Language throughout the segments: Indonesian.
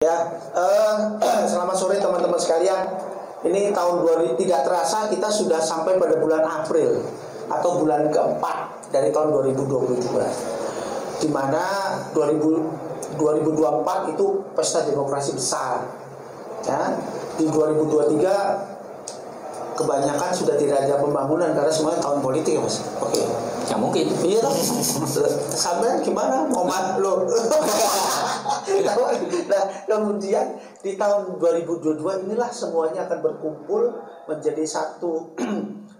Ya, selamat sore teman-teman sekalian. Ini tahun 2000 tidak terasa kita sudah sampai pada bulan April atau bulan keempat dari tahun 2022. Di mana 2024 itu pesta demokrasi besar. Ya, di 2023 kebanyakan sudah tidak ada pembangunan karena semuanya tahun politik ya Mas. Oke. Ya mungkin. Iya dong. Sampai gimana mau lo? Nah, kemudian di tahun 2022 inilah semuanya akan berkumpul menjadi satu.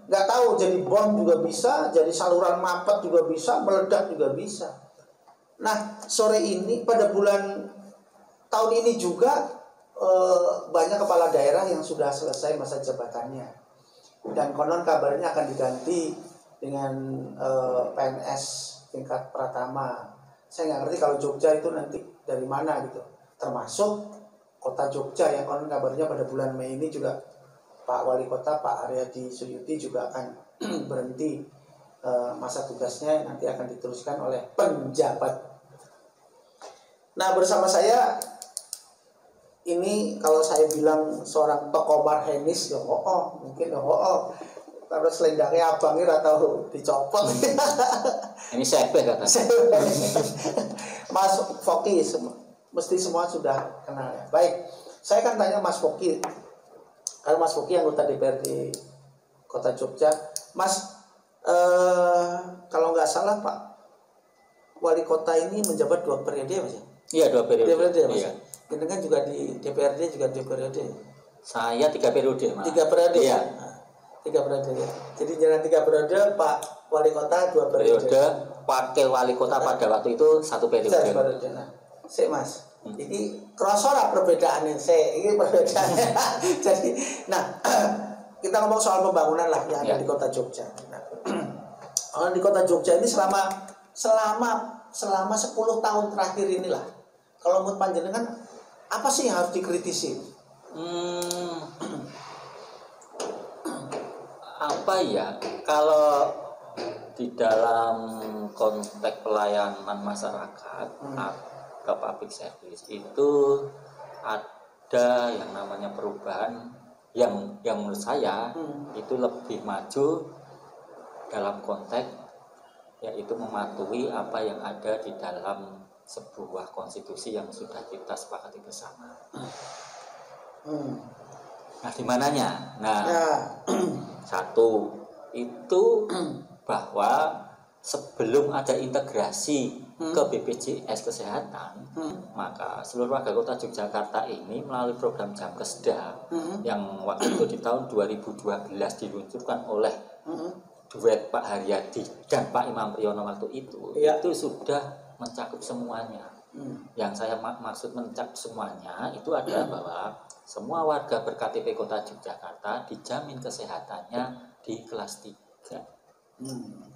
Nggak tahu jadi bom juga bisa, jadi saluran mampet juga bisa, meledak juga bisa. Nah, sore ini pada bulan tahun ini juga banyak kepala daerah yang sudah selesai masa jabatannya. Dan konon kabarnya akan diganti dengan PNS tingkat pratama. Saya nggak ngerti kalau Jogja itu nanti dari mana gitu. Termasuk kota Jogja yang konon kabarnya pada bulan Mei ini juga Pak Wali Kota Pak Aryadi Suyuti juga akan berhenti masa tugasnya, nanti akan diteruskan oleh penjabat. Nah, bersama saya ini kalau saya bilang seorang tokoh marhenis ya mungkin ya karena selendangnya abangnya atau dicopot. Ini sepe kata. Mas Foki mesti semua sudah kenal ya. Baik, saya akan tanya Mas Foki. Karena Mas Foki anggota DPRD Kota Jogja. Mas, kalau nggak salah Pak Wali Kota ini menjabat 2 periode ya Mas? Iya, 2 periode. 2 periode ya Mas? Iya. Ini kan juga di DPRD juga 2 periode. Saya 3 periode, Mas. 3 periode. Iya. 3 periode ya. Jadi jalan 3 periode, Pak Wali Kota 2 periode. Wakil Wali Kota pada waktu itu 1 periode. 1 periode. Nah, sik Mas. Ini kerasa lah perbedaannya. Ini perbedaannya. Jadi, nah kita ngomong soal pembangunan lah yang ada di Kota Jogja. Nah, di Kota Jogja ini selama 10 tahun terakhir inilah, kalau menurut panjenengan apa sih yang harus dikritisi? Apa ya? Kalau di dalam konteks pelayanan masyarakat ke public service itu ada yang namanya perubahan yang menurut saya itu lebih maju dalam konteks yaitu mematuhi apa yang ada di dalam sebuah konstitusi yang sudah kita sepakati bersama. Nah, di mananya? Nah, satu itu bahwa sebelum ada integrasi ke BPJS Kesehatan, maka seluruh warga Kota Yogyakarta ini melalui program Jamkesda yang waktu itu di tahun 2012 diluncurkan oleh duet Pak Haryadi dan Pak Imam Priyono waktu itu sudah mencakup semuanya. Yang saya maksud mencakup semuanya itu adalah bahwa semua warga ber-KTP Kota Yogyakarta dijamin kesehatannya di kelas 3.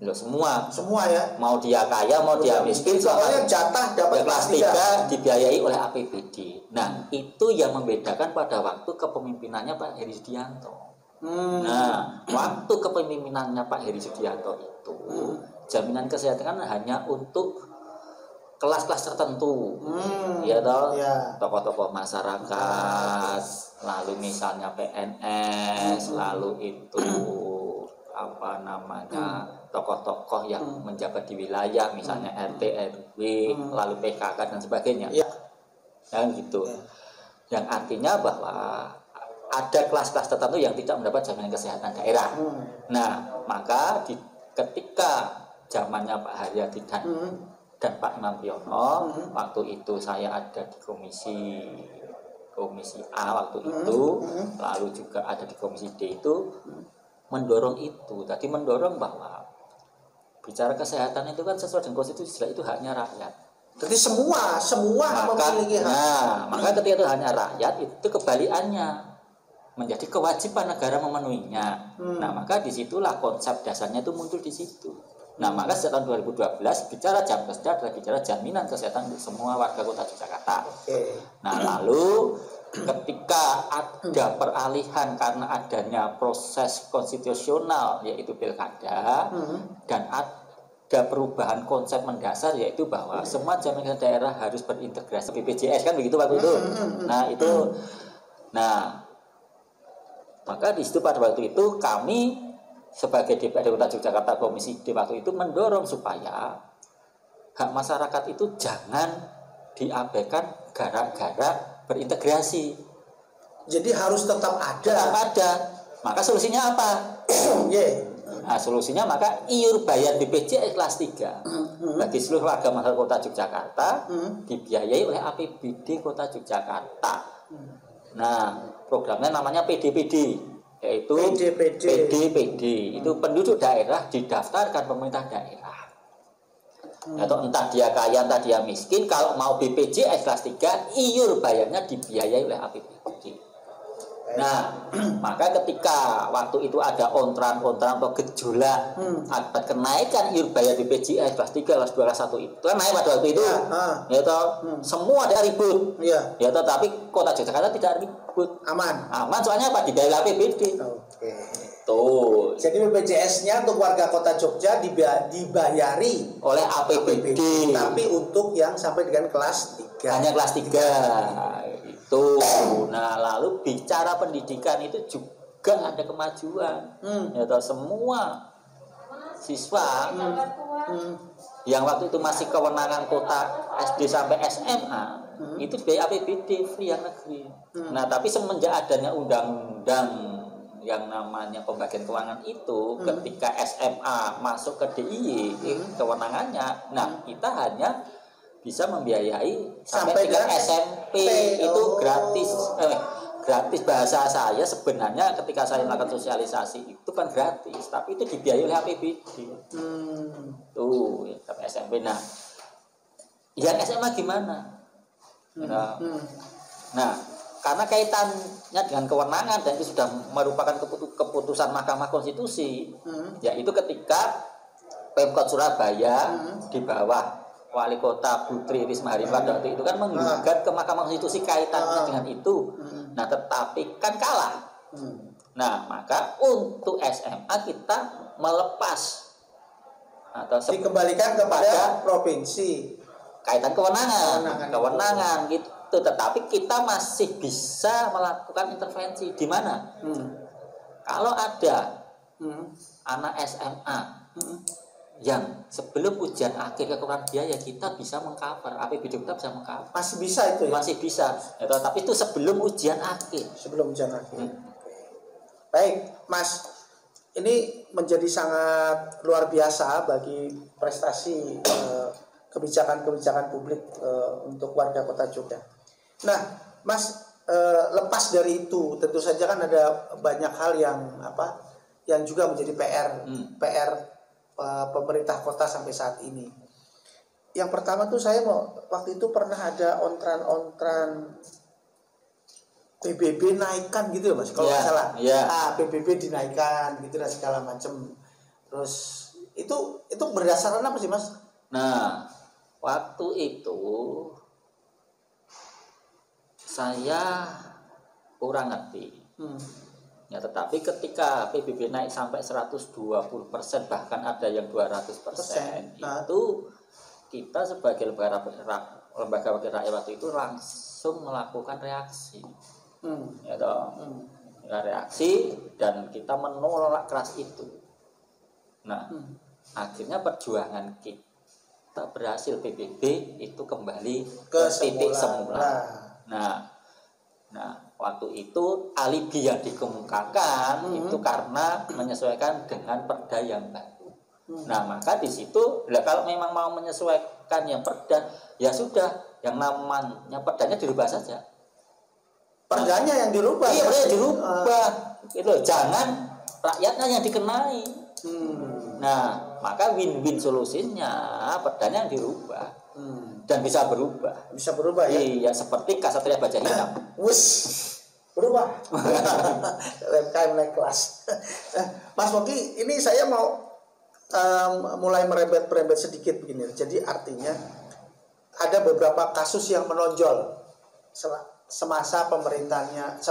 Loh, semua ya. Mau dia kaya, mau dia miskin, soalnya jatah dapat kelas 3 dibiayai oleh APBD. Nah, itu yang membedakan pada waktu kepemimpinannya Pak Heri Sudianto. Nah, waktu kepemimpinannya Pak Heri Sudianto itu jaminan kesehatan hanya untuk kelas-kelas tertentu, ya toh, tokoh-tokoh masyarakat, lalu misalnya PNS, lalu itu apa namanya tokoh-tokoh yang menjabat di wilayah, misalnya RT, RW, lalu PKK dan sebagainya, yang gitu, yang artinya bahwa ada kelas-kelas tertentu yang tidak mendapat jaminan kesehatan daerah. Nah, maka ketika zamannya Pak Haryadi dan Pak Imam Priyono, waktu itu saya ada di komisi A waktu itu, lalu juga ada di komisi D itu, mendorong itu. Tadi mendorong bahwa bicara kesehatan itu kan sesuai dengan konstitusi, itu haknya rakyat. Jadi semua memiliki hak. Nah, maka ketika itu haknya rakyat, itu kebalikannya menjadi kewajiban negara memenuhinya. Nah, maka disitulah konsep dasarnya itu muncul di situ. Nah, maka sejak tahun 2012 bicara Jamkesda adalah bicara jaminan kesehatan untuk semua warga Kota Yogyakarta. Nah, lalu ketika ada peralihan karena adanya proses konstitusional yaitu pilkada dan ada perubahan konsep mendasar, yaitu bahwa semua jaminan daerah harus berintegrasi BPJS kan begitu waktu itu. Maka di situ pada waktu itu kami sebagai DPRD Kota Yogyakarta Komisi D waktu itu mendorong supaya hak masyarakat itu jangan diabaikan gara-gara berintegrasi. Jadi harus tetap ada. Tetap ada. Maka solusinya apa? Nah, solusinya maka iur bayar BPJS kelas 3 bagi seluruh warga masyarakat Kota Yogyakarta dibiayai oleh APBD Kota Yogyakarta. Nah, programnya namanya PDPD, yaitu PDPD itu penduduk daerah didaftarkan pemerintah daerah. Atau entah dia kaya entah dia miskin, kalau mau BPJS kelas 3 iur bayarnya dibiayai oleh APBD. Nah, maka ketika waktu itu ada ontran-ontran atau gejolak akibat kenaikan iur bayar BPJS kelas 3, kelas 2, kelas 1 itu kan naik pada waktu itu. Ya toh, semua ada ribut. Ya toh, tapi Kota Yogyakarta tidak ribut. Aman. Aman soalnya apa? Dibiayai APBD. Oke. Tuh. Jadi BPJS-nya untuk warga Kota Jogja dibayari oleh APBD. Tapi untuk yang sampai dengan kelas 3. Hanya kelas 3. Itu. Nah, lalu bicara pendidikan itu juga ada kemajuan. Ya toh, semua siswa yang waktu itu masih kewenangan kota SD sampai SMA itu biaya APBD free yang negeri. Nah, tapi semenjak adanya undang-undang yang namanya pembagian keuangan itu, ketika SMA masuk ke DIY kewenangannya, nah kita hanya bisa membiayai sampai tingkat SMP itu gratis. Gratis bahasa saya sebenarnya ketika saya melakukan sosialisasi itu kan gratis, tapi itu dibiayai oleh APBD. Tuh, ya, sampai SMP. Nah, yang SMA gimana? Nah, karena kaitannya dengan kewenangan dan itu sudah merupakan keputusan Mahkamah Konstitusi, yaitu ketika Pemkot Surabaya di bawah Wali Kota Putri Risma Hari pada waktu itu kan menggugat ke Mahkamah Konstitusi kaitannya dengan itu. Nah, tetapi kan kalah. Nah, maka untuk SMA kita melepas atau dikembalikan kepada provinsi kaitan kewenangan gitu. Tetapi kita masih bisa melakukan intervensi di mana? Kalau ada anak SMA yang sebelum ujian akhir kekurangan biaya, kita bisa mengcover, APBD kita bisa mengcover. Masih bisa itu ya? Masih bisa. Ya, tapi itu sebelum ujian akhir. Sebelum ujian akhir. Baik, Mas. Ini menjadi sangat luar biasa bagi prestasi kebijakan-kebijakan publik untuk warga Kota Jogja. Nah, Mas, lepas dari itu, tentu saja kan ada banyak hal yang juga menjadi PR pemerintah kota sampai saat ini. Yang pertama tuh saya waktu itu pernah ada ontran PBB naikkan gitu ya Mas, kalau nggak salah. PBB dinaikkan gitu dan segala macam. Terus itu berdasarkan apa sih Mas? Nah, waktu itu saya kurang ngerti. Ya, tetapi ketika PBB naik sampai 120%, bahkan ada yang 200%, itu kita sebagai lembaga wakil rakyat waktu itu langsung melakukan reaksi. Ya toh. Reaksi dan kita menolak keras itu. Nah, akhirnya perjuangan kita berhasil, PBB itu kembali ke titik semula. Nah, waktu itu alibi yang dikemukakan itu karena menyesuaikan dengan perda yang baru. Nah, maka di situ kalau memang mau menyesuaikan yang perda, ya sudah, yang namanya perdanya dirubah saja. Perdanya yang dirubah. Iya, perdanya dirubah. Itu jangan rakyatnya yang dikenai. Nah, maka win-win solusinya perdanya yang dirubah. Dan bisa berubah. Bisa berubah ya? Iya, seperti Kasatria Baja Hitam. Berubah. UMKM naik kelas. Mas Moki, ini saya mau mulai merembet sedikit begini. Jadi artinya ada beberapa kasus yang menonjol semasa pemerintahannya,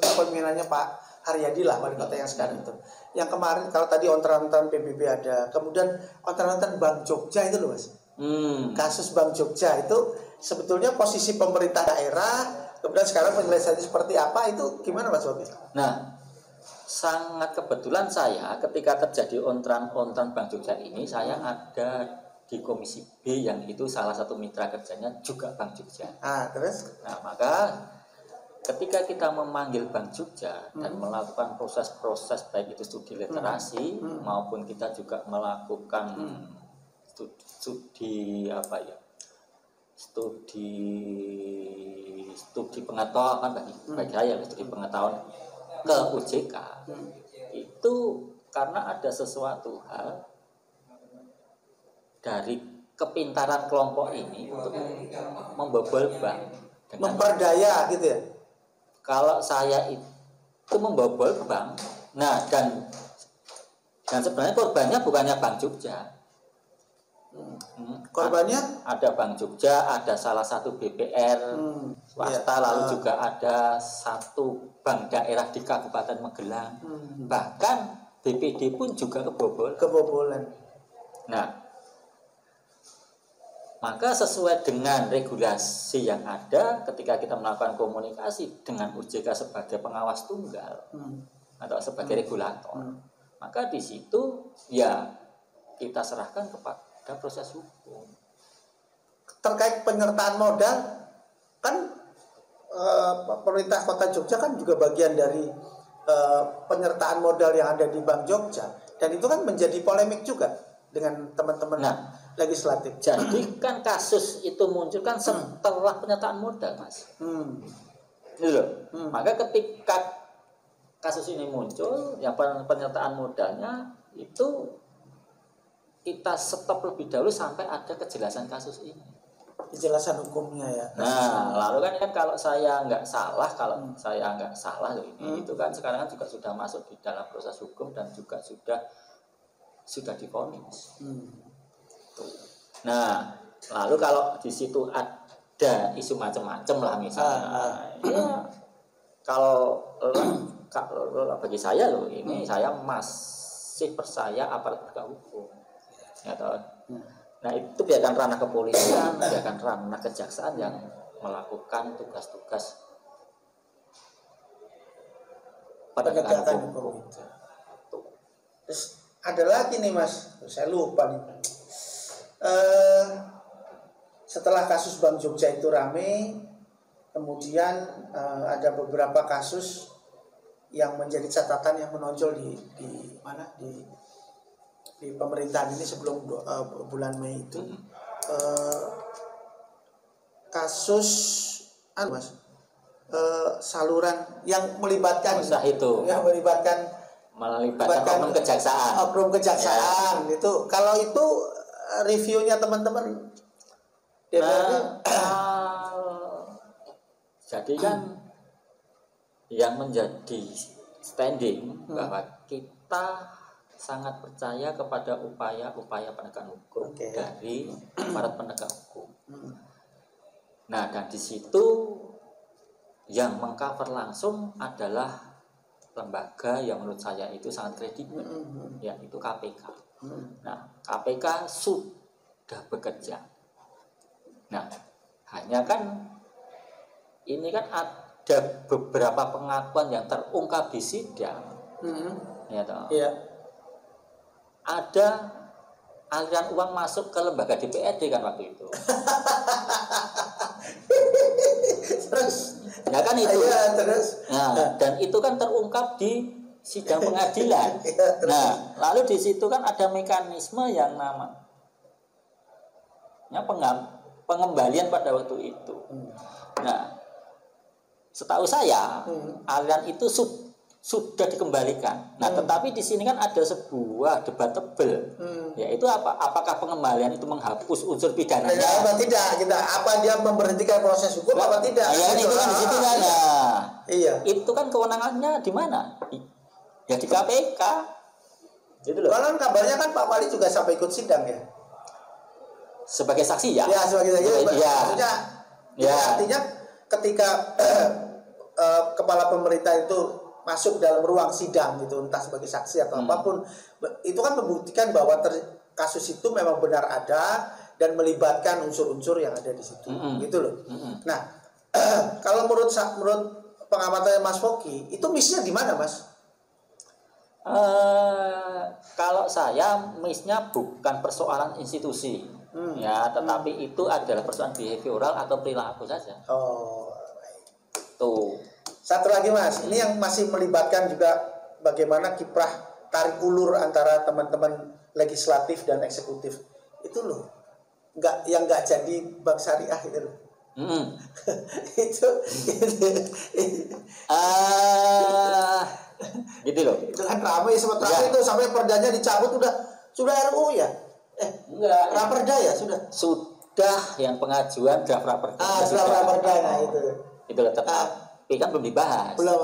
kepemimpinannya Pak Haryadi lah wali kota yang sekarang itu. Yang kemarin kalau tadi ontran-ontran PBB ada, kemudian ontran-ontran Bank Jogja itu loh Mas. Kasus Bank Jogja itu sebetulnya posisi pemerintah daerah, kemudian sekarang penyelesaiannya seperti apa itu gimana Mas Bobi? Nah, sangat kebetulan saya ketika terjadi ontran-ontran Bank Jogja ini, saya ada di Komisi B yang itu salah satu mitra kerjanya juga Bank Jogja. Terus? Nah, maka ketika kita memanggil Bank Jogja dan melakukan proses-proses baik itu studi literasi maupun kita juga melakukan studi pengetahuan bagi saya studi pengetahuan ke OJK itu karena ada sesuatu hal dari kepintaran kelompok ini untuk membobol bank dengan memperdaya gitu ya. Kalau saya itu membobol bank, nah dan sebenarnya korbannya bukannya Bank Jogja. Korbannya ada Bank Jogja, ada salah satu BPR swasta, lalu juga ada satu bank daerah di Kabupaten Magelang, bahkan BPD pun juga kebobolan. Nah, maka sesuai dengan regulasi yang ada ketika kita melakukan komunikasi dengan OJK sebagai pengawas tunggal atau sebagai regulator, maka di situ ya kita serahkan kepada proses hukum. Terkait penyertaan modal kan pemerintah Kota Jogja kan juga bagian dari penyertaan modal yang ada di Bank Jogja, dan itu kan menjadi polemik juga dengan teman-teman legislatif. Jadi kan kasus itu muncul kan setelah penyertaan modal, Mas. Maka ketika kasus ini muncul, yang penyertaan modalnya itu kita stop lebih dahulu sampai ada kejelasan kasus ini. Kejelasan hukumnya ya. Nah, lalu kan kalau saya nggak salah, itu kan sekarang kan juga sudah masuk di dalam proses hukum dan juga sudah divonis. Nah, lalu kalau di situ ada isu macam-macam lah misalnya, kalau bagi saya ini saya masih percaya aparat penegak hukum, ya toh. Nah itu biarkan ranah kepolisian, biarkan ranah kejaksaan yang melakukan tugas-tugas penegakan hukum. Terus ada lagi nih Mas, saya lupa nih. Setelah kasus Bank Jogja itu rame, kemudian ada beberapa kasus yang menjadi catatan yang menonjol di pemerintahan ini sebelum bulan Mei itu. Kasus Mas, saluran yang melibatkan oknum kejaksaan itu. Kalau itu reviewnya teman-teman DPRD. Jadi kan yang menjadi standing bahwa kita sangat percaya kepada upaya-upaya penegakan hukum dari aparat penegak hukum. Nah, dan di situ yang mengcover langsung adalah lembaga yang menurut saya itu sangat kredibel, yaitu KPK. Nah, KPK sudah bekerja. Nah, hanya kan ini kan ada beberapa pengakuan yang terungkap di sidang, ya toh. Ada aliran uang masuk ke lembaga DPRD kan waktu itu. Terus, ya kan itu. Terus. Nah, dan itu kan terungkap di sidang pengadilan. Nah, lalu di situ kan ada mekanisme yang namanya pengembalian pada waktu itu. Nah, setahu saya aliran itu sudah dikembalikan. Nah, tetapi di sini kan ada sebuah debat tebal, yaitu apakah pengembalian itu menghapus unsur pidananya? Apa tidak? Apa dia memberhentikan proses hukum? Apa tidak? Ya, itu kan di situ kan. Itu kan kewenangannya di mana? Ya di KPK. Gitu loh. Kalau kabarnya kan Pak Wali juga sampai ikut sidang ya. Sebagai saksi ya? Ya, sebagai saksi. Ya. Artinya ketika kepala pemerintah itu masuk dalam ruang sidang gitu, entah sebagai saksi atau apapun, itu kan membuktikan bahwa kasus itu memang benar ada dan melibatkan unsur-unsur yang ada di situ, gitu loh. Nah, kalau menurut pengamatan Mas Foky, itu miss-nya di mana, Mas? Kalau saya miss-nya bukan persoalan institusi, ya, tetapi itu adalah persoalan behavioral atau perilaku saja. Oh, tuh. Satu lagi Mas, ini yang masih melibatkan juga bagaimana kiprah tarik ulur antara teman-teman legislatif dan eksekutif. Itu loh, nggak jadi bank syariah itu loh. itu gitu loh. Itu kan ramai sempat terakhir itu sampai perdanya dicabut sudah RUU ya? Enggak. Raperda ya sudah. Sudah yang pengajuan draft raperda. Draft raperda nah itu. Itu loh tapi kan belum dibahas. Belum.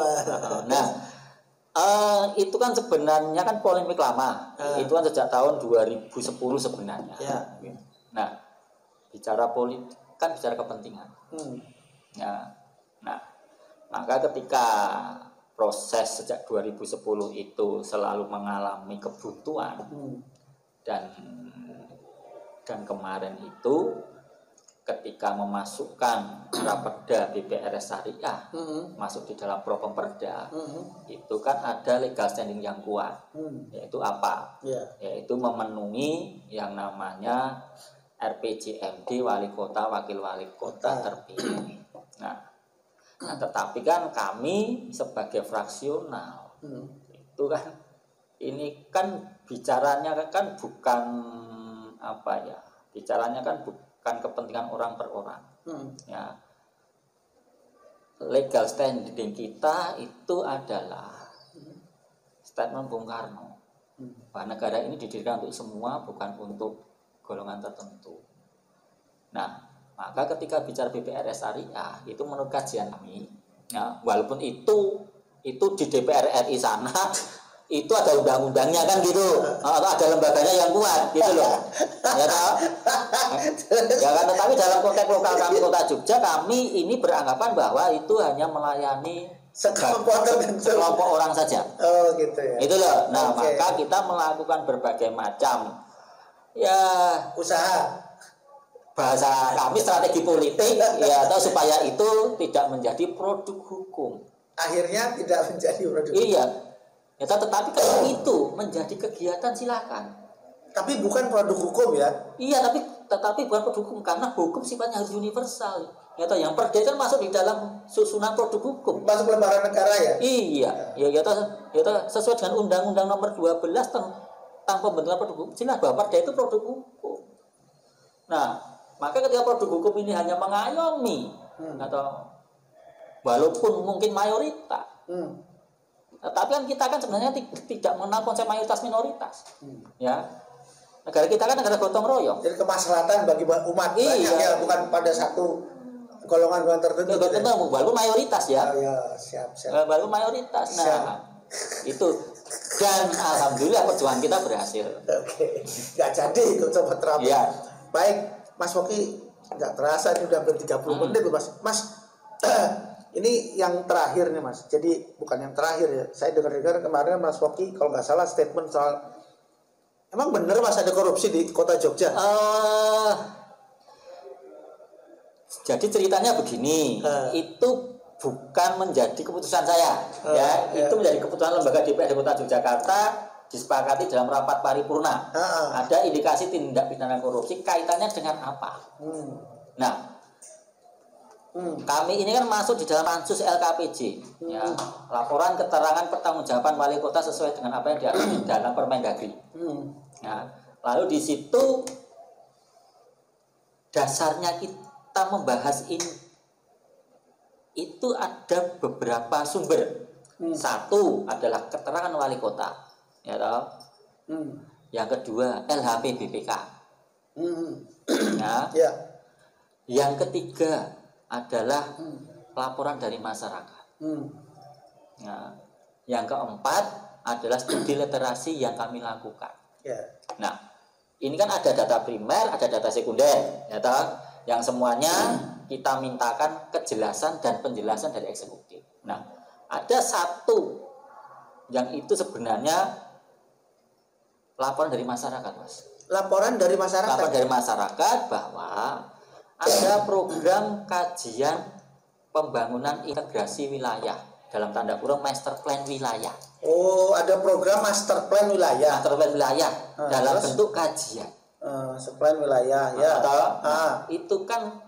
Nah, itu kan sebenarnya kan polemik lama. Itu kan sejak tahun 2010 sebenarnya. Ya. Nah, bicara politik kan bicara kepentingan. Ya. Nah, maka ketika proses sejak 2010 itu selalu mengalami kebuntuan dan kemarin itu ketika memasukkan raperda BPRS Syariah masuk di dalam Propemperda itu kan ada legal standing yang kuat, yaitu apa? Yaitu memenuhi yang namanya RPJMD wali kota wakil wali kota terpilih. Nah, tetapi kan kami sebagai fraksional itu kan ini kan bicaranya kan bukan apa ya, bicaranya kan bukan kepentingan orang per orang. Ya, legal standing kita itu adalah statement Bung Karno bahwa negara ini didirikan untuk semua, bukan untuk golongan tertentu. Nah, maka ketika bicara BPRS Syariah itu menurut kajian kami, ya, walaupun itu di DPR RI sana itu ada undang-undangnya kan gitu, atau ada lembaganya yang kuat gitu loh, ya tahu? Ya kan, tetapi dalam konteks lokal kami Kota Jogja, kami ini beranggapan bahwa itu hanya melayani sekelompok orang saja. Oh gitu ya. Itu loh. Nah, maka kita melakukan berbagai macam ya usaha, bahasa kami strategi politik ya, atau supaya itu tidak menjadi produk hukum. Akhirnya tidak menjadi produk hukum. Iya. Ya, tetapi kalau itu menjadi kegiatan silakan. Tapi bukan produk hukum ya? Iya, tetapi bukan produk hukum karena hukum sifatnya harus universal. Ya, yang perda kan masuk di dalam susunan produk hukum. Masuk lembaran negara ya? Iya. Ya, sesuai dengan Undang-Undang Nomor 12 tentang pembentukan produk hukum, jelas bahwa perda itu produk hukum. Nah, maka ketika produk hukum ini hanya mengayomi atau walaupun mungkin mayoritas, tapi kan kita kan sebenarnya tidak mengenal konsep mayoritas minoritas, ya. Negara kita kan negara gotong royong. Jadi kemaslahatan bagi umat banyak ya, bukan pada satu golongan tertentu. Walaupun mayoritas ya. Oh, ya, siap. Walaupun mayoritas. Nah, itu. Dan alhamdulillah perjuangan kita berhasil. Oke, nggak jadi itu coba terapi. Ya. Baik, Mas Foky, nggak terasa ini udah hampir 30 menit Mas. Ini yang terakhir nih Mas. Jadi bukan yang terakhir ya. Saya dengar kemarin Mas Foky kalau nggak salah statement soal emang bener Mas ada korupsi di Kota Jogja? Jadi ceritanya begini, itu bukan menjadi keputusan saya, itu menjadi keputusan lembaga DPRD Kota Yogyakarta, disepakati dalam rapat paripurna. Ada indikasi tindak pidana korupsi, kaitannya dengan apa? Nah, kami ini kan masuk di dalam pansus LKPJ, ya, laporan keterangan pertanggungjawaban wali kota sesuai dengan apa yang diatur di dalam Permendagri. Ya, lalu di situ dasarnya kita membahas ini itu ada beberapa sumber. Satu adalah keterangan wali kota, ya toh. Yang kedua LHP BPK. Ya. Yang ketiga adalah laporan dari masyarakat. Ya. Yang keempat adalah studi literasi yang kami lakukan. Nah, ini kan ada data primer, ada data sekunder, ya toh, yang semuanya kita mintakan kejelasan dan penjelasan dari eksekutif. Nah, ada satu yang itu sebenarnya laporan dari masyarakat, Mas. Laporan dari masyarakat. Laporan dari masyarakat bahwa ada program kajian pembangunan integrasi wilayah, dalam tanda kurung master plan wilayah. Oh, ada program master plan wilayah. Master plan wilayah dalam terus? bentuk kajian. Master plan wilayah, ya. Itu kan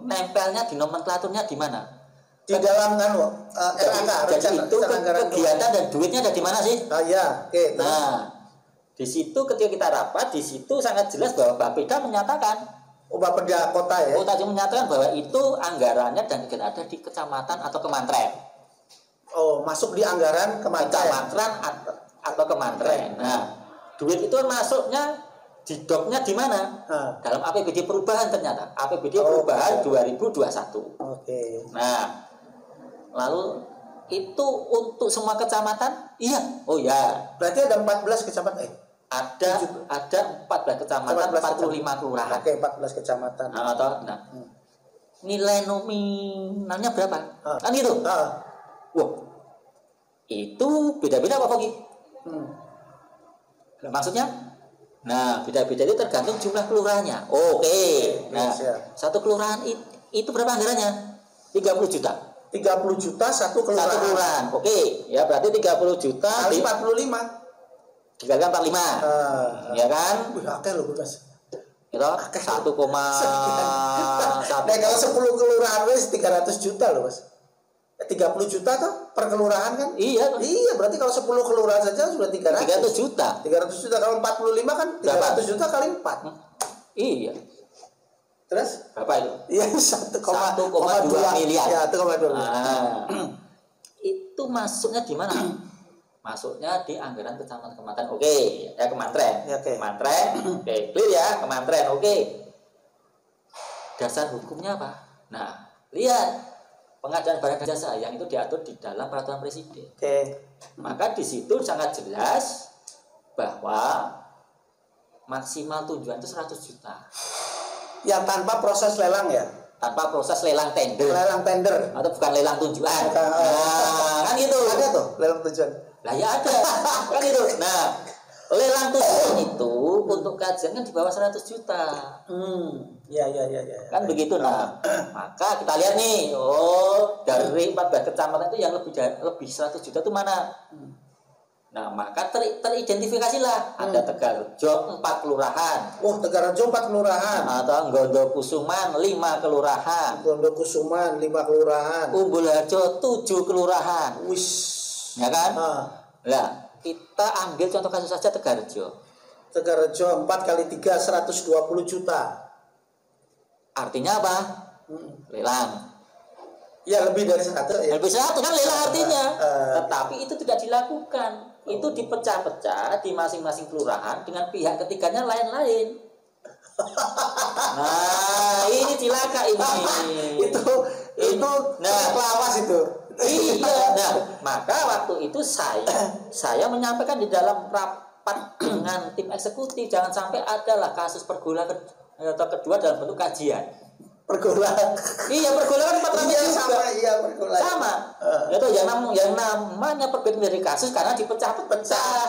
nempelnya di nomenklaturnya di mana? Di dalam RAK. Jadi itu kegiatan dan duitnya ada di mana sih? Ya, oke. Nah, di situ ketika kita rapat, di situ sangat jelas bahwa Bapeda menyatakan, Bapeda kota ya. Kota menyatakan bahwa itu anggarannya dan tidak ada di kecamatan atau kemantren. Oh, masuk di anggaran kecamatan atau kemantren. Nah, duit itu masuknya di doknya di mana? Dalam APBD perubahan ternyata. APBD perubahan 2021. Oke. Nah, lalu itu untuk semua kecamatan? Iya. Oh ya. Berarti ada 14 kecamatan. Ada 14 kecamatan, 45 kelurahan. Oke, 14 kecamatan. Nilai nominalnya berapa? Kan gitu. Wah, itu beda-beda Pak Fogi. Maksudnya? Nah, beda-beda itu tergantung jumlah kelurahannya. Oke. Nah, satu kelurahan itu berapa anggarannya? 30 juta. 30 juta satu kelurahan. Satu kelurahan. Oke, ya berarti 30 juta kali 45. Dikalikan 45. Ya kan? Wih, oke loh, Mas. Itu 1,1. Nah, kalau 10 kelurahan wis 300 juta loh, Mas. 30 juta tuh per kelurahan kan? Iya. Iya, berarti kalau 10 kelurahan saja sudah 300. 300 juta. 300 juta kalau 45 kan 300 juta kali 4. Iya. Terus? Berapa itu? Iya, 1,2 miliar. Ya, 1,2 miliar. Itu masuknya di mana? Masuknya di anggaran kecamatan. Oke, ya kemantren. Ya, oke. Kemantren. Oke, clear ya, kemantren. Oke. Dasar hukumnya apa? Nah, lihat pengadaan barang dan jasa yang itu diatur di dalam peraturan presiden. Oke. Maka di situ sangat jelas bahwa maksimal tujuan itu 100 juta. Yang tanpa proses lelang ya? Tanpa proses lelang tender. Lelang tender. Atau bukan lelang tujuan. Nah, kan gitu. Ada tuh lelang tujuan. Lah ya ada. Kan gitu. Nah, lelang tujuan itu untuk kajian kan di bawah 100 juta. Ya. Kan begitu. Nah, maka kita lihat nih, dari 14 kecamatan itu yang lebih 100 juta itu mana? Nah, maka teridentifikasilah ada Tegarrejo 4 kelurahan. Oh, Tegarrejo 4 kelurahan. Atau Gondokusuman 5 kelurahan. Gondokusuman 5 kelurahan. Umbulharjo 7 kelurahan. Wis. Ya kan? Nah, kita ambil contoh kasus saja Tegarrejo. Tegarrejo 4 kali 3 120 juta. Artinya apa? Lelang. Ya, lebih dari 100 ya. Lebih 100 kan lelang artinya. Tetapi itu tidak dilakukan. Itu dipecah-pecah di masing-masing kelurahan dengan pihak ketiganya lain-lain. Nah, ini cilaka ini. itu lawas itu. Iya. Nah, maka waktu itu saya menyampaikan di dalam rapat dengan tim eksekutif, jangan sampai adalah kasus pergolakan atau kedua dalam bentuk kajian. Pergolakan. Iya, pergolakan 400 juga. Pergolakan. Sama. Itu yang namanya perbedaan dari kasus karena dipecah-pecah.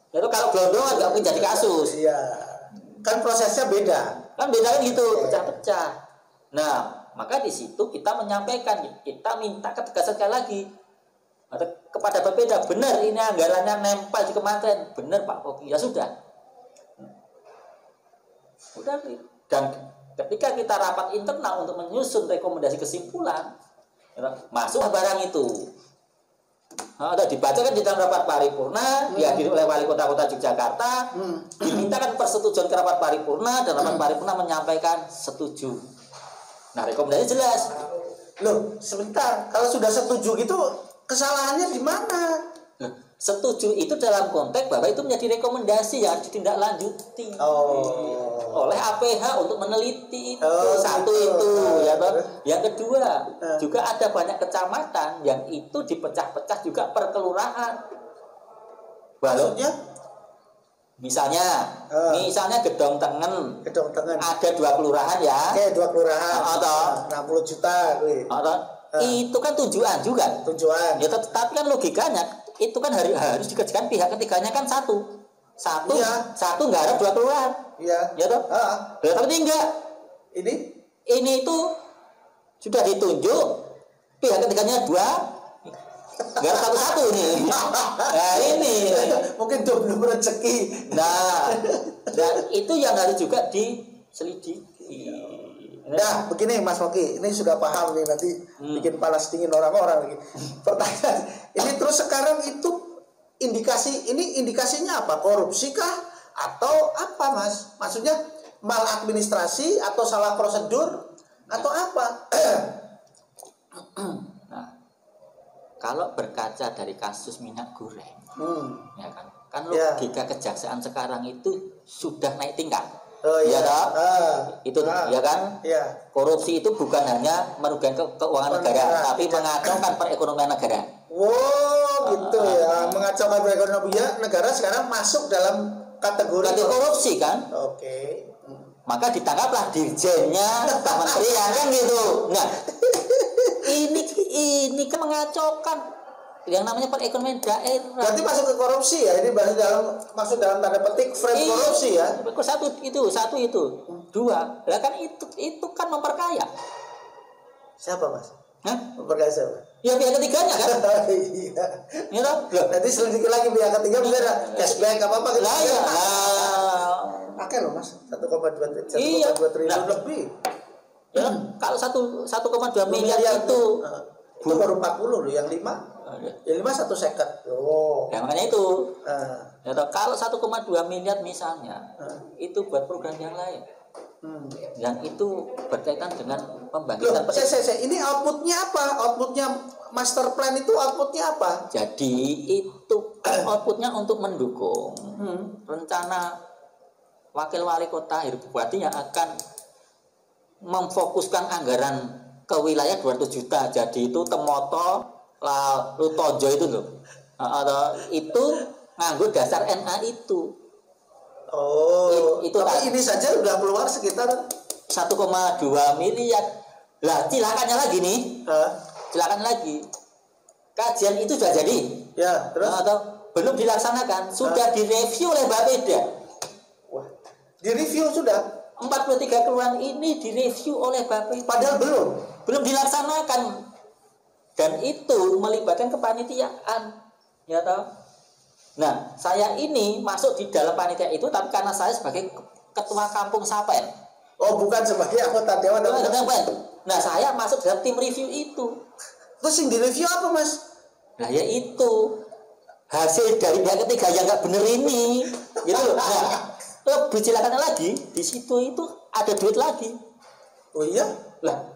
Itu kalau gelondongan nggak mungkin jadi kasus. Iya. Kan prosesnya beda. Kan beda kan gitu, pecah-pecah. Nah, maka di situ kita menyampaikan, kita minta ketegasan sekali lagi kepada Bapeda, benar ini anggarannya nempel di kemantren, benar Pak Fogi, ya sudah. Dan ketika kita rapat internal untuk menyusun rekomendasi kesimpulan, masuk barang itu. Ada dibacakan di dalam rapat paripurna, dihadiri oleh wali kota Yogyakarta, dimintakan persetujuan ke rapat paripurna, dan rapat paripurna menyampaikan setuju. Nah, rekomendasi jelas. Loh, sebentar, kalau sudah setuju gitu, kesalahannya di mana? Setuju itu dalam konteks bahwa itu menjadi rekomendasi yang ditindaklanjuti oleh APH untuk meneliti itu. Satu itu ya toh. Yang kedua juga ada banyak kecamatan yang itu dipecah-pecah juga per kelurahan. Maksudnya? Misalnya Gedong Tengen ada 2 kelurahan ya. Oke, 2 kelurahan. Atau 60 juta. Itu kan tujuan juga. Tujuan. Ya, tapi kan logikanya itu kan harus dikerjakan pihak ketiganya kan satu Iya. satu nggak ada dua kelurahan. Iya. Ya toh? Tapi enggak. Ini itu sudah ditunjuk pihak ketiganya dua, nggak ada satu nih. Nah ini mungkin belum rezeki. Nah, dan itu yang harus juga diselidiki. Nah, begini Mas Foki, ini sudah paham nih, nanti bikin panas dingin orang-orang lagi. Pertanyaan, ini terus sekarang itu indikasinya apa? Korupsi kah atau apa, Mas? Maksudnya maladministrasi atau salah prosedur atau apa? Nah, kalau berkaca dari kasus minyak goreng, ya kan logika kejaksaan sekarang itu sudah naik tingkat. Ya toh? Itu ya kan? Korupsi itu bukan hanya merugikan keuangan negara, tapi mengacaukan perekonomian negara. Wow, gitu ya. Mengacaukan perekonomian negara sekarang masuk dalam kategori korupsi kan? Oke. Maka ditangkaplah dirjennya, kementerian kan gitu. Nah, ini kan mengacaukan yang namanya perekonomian daerah. Berarti masuk ke korupsi ya? Ini masuk dalam tanda petik frame korupsi ya? Satu itu. Dua, lah kan itu kan memperkaya. Siapa, Mas? Hah? Memperkaya siapa? Ya pihak ketiganya kan? Iya. Ya toh? Nanti selidiki lagi pihak ketiga mungkin ada cashback apa gitu. Lah ya. Pakai loh Mas, 1,2 triliun lebih. Ya, kalau 1,2 miliar itu baru 40 loh, yang 5 yang 5 1 second. Ya makanya itu. Ya toh, kalau 1,2 miliar misalnya itu buat program yang lain. Yang itu berkaitan dengan pembangkitan. Ini outputnya apa? Outputnya master plan itu outputnya apa? Jadi itu outputnya untuk mendukung rencana wakil wali kota Heru Bupati yang akan memfokuskan anggaran ke wilayah 200 juta. Jadi itu Temoto, Lutojo itu loh. Itu nganggo dasar NA itu. Itu tapi ini saja udah keluar sekitar 1,2 miliar. Lah cilakannya lagi nih. Silakan lagi. Kajian itu sudah jadi. Ya, terus atau belum dilaksanakan, sudah direview oleh Bapeda. Wah, direview sudah. 43 kelurahan ini direview oleh Bapeda. Padahal belum dilaksanakan. Dan itu melibatkan kepanitiaan. Ya toh? Nah, saya ini masuk di dalam panitia itu tapi karena saya sebagai ketua kampung Sapen. Bukan sebagai anggota dewan. Nah, saya masuk dalam tim review itu. Terus yang direview apa, Mas? Nah, ya itu hasil dari pihak ketiga yang nggak bener ini, gitu loh. Nah, lebih silakan lagi di situ itu ada duit lagi. Oh iya? Lah,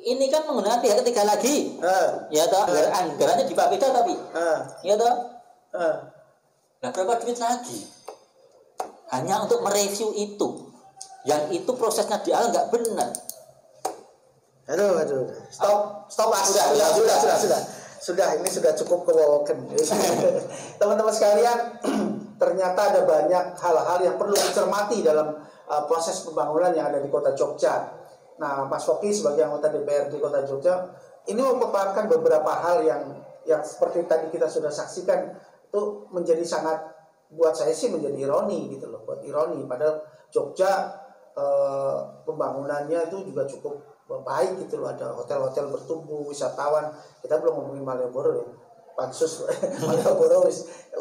ini kan menggunakan pihak ketiga lagi. Ya toh, anggarannya di Bapeda tapi. Ya toh. Nah, berapa duit lagi? Hanya untuk mereview itu. Yang itu prosesnya di awal nggak benar. Aduh. Stop. Sudah, ini sudah cukup kewawakan. Teman-teman sekalian, ternyata ada banyak hal-hal yang perlu dicermati dalam proses pembangunan yang ada di Kota Jogja. Nah, Mas Foki sebagai anggota DPRD Kota Jogja ini memaparkan beberapa hal yang seperti tadi kita sudah saksikan itu menjadi sangat, buat saya sih menjadi ironi gitu loh, padahal Jogja pembangunannya itu juga cukup baik gitu loh, ada hotel-hotel bertumbuh, wisatawan. Kita belum ngomongin Malioboro ya, pansus Malioboro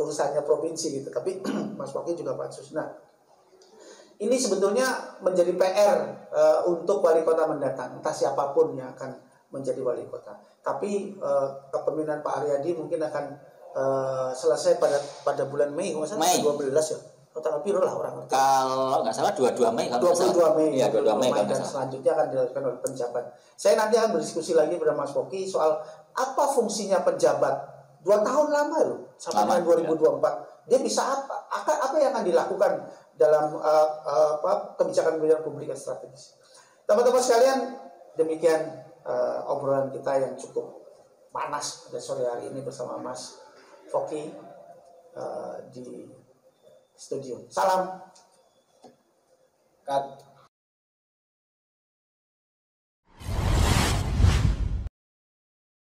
urusannya provinsi gitu, tapi Mas Foki juga pansus. Nah, ini sebetulnya menjadi PR untuk wali kota mendatang, entah siapapun yang akan menjadi wali kota. Tapi kepemimpinan Pak Aryadi mungkin akan selesai pada bulan Mei, Mei 12 ya. Tanggal biru lah orang. Kalau nggak salah 22 Mei. 22 Mei. Ya, 22 Mei. Dan selanjutnya akan dilakukan oleh penjabat. Saya nanti akan berdiskusi lagi bersama Mas Foki soal apa fungsinya penjabat. 2 tahun lama loh, sampai 2024. Dia bisa apa? Apa yang akan dilakukan dalam kebijakan-kebijakan publik yang strategis. Teman-teman sekalian, demikian obrolan kita yang cukup panas pada sore hari ini bersama Mas Foki di studio. Salam. Cut.